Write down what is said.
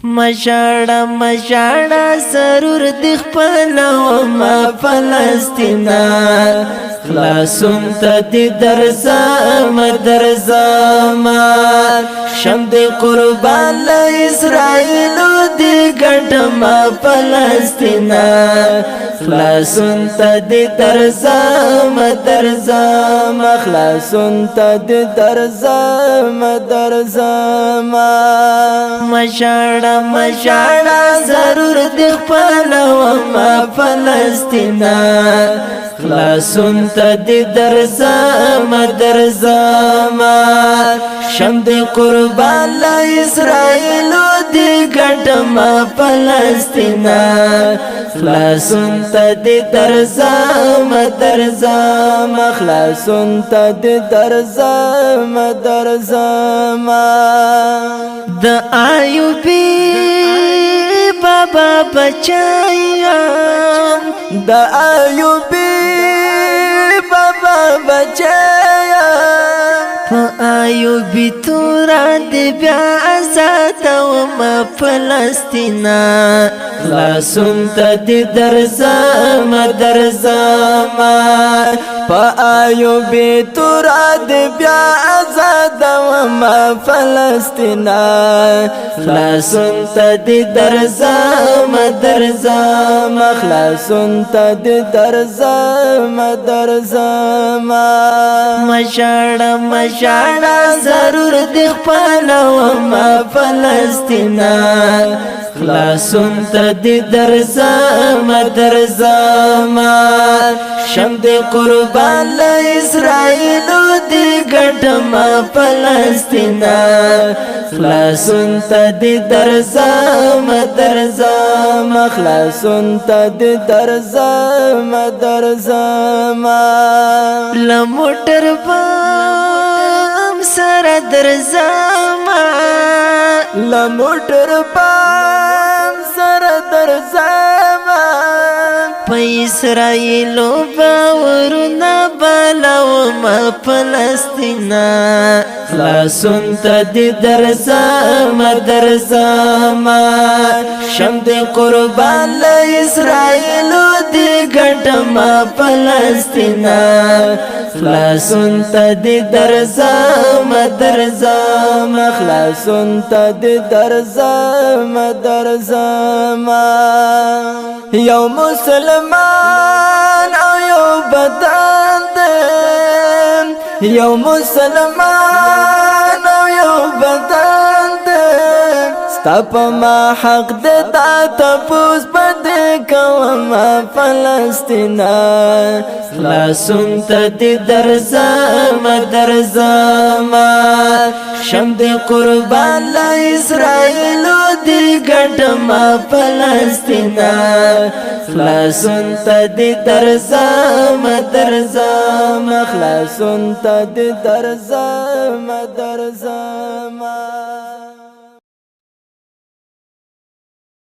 مشاړه مشاړه ضرور د خپل و ما فلسطینا خلاصون ته د درځم درځم شم د قربان له اسرائیل د ګټم فلسطینا خلاصون ته د درځم درځم خلاصون ته د درځم درځم مشاړه مشاړه ضرور د خپل و ما فلسطینا خلاصون ته د درځم درځم شم د قربان له اسرائیل د ګټم فلسطینا خلاصون ته د درځم درځم خلاصون ته د درځم درځم د ایوبی بابا بچایم د ایوبی بابا بچایم په ایوبی تورا د بیا آزاد و ما فلسطینا خلاصون ته د درځم درځم په ایوبی تورا د بیا آزاد و ما فلسطینا خلاصون ته د درځم درځم خلاصون ته د درځم درځم مشاړه مشاړه ضرور د خپل و ما فلسطینا خلاصون ته د درځم درځم شم د قربان له اسرائیل د ګټم فلسطینا خلاصون ته د درځم درځم خلاصون ته د درځم درځم لموټر بام سره درځم لموټر بام سره درځم په اسرائیل باورونه بلاو ما فلسطینا خلاصون ته د درځم درځم شم د قربان له اسرائیل د ګټم فلسطینا خلاصون ته د درځم درځم خلاصون ته د درځم درځم یو مسلمان او یو بدن دی یو مسلمان او یو بدن دی ستا په ما حق د تا تپوس بده کوم فلسطینا خلاصون ته د درځم درځم شم د قربان له اسرائیل د ګټم فلسطینا خلاصون ته د درځم درځم خلاصون ته د درځم درځم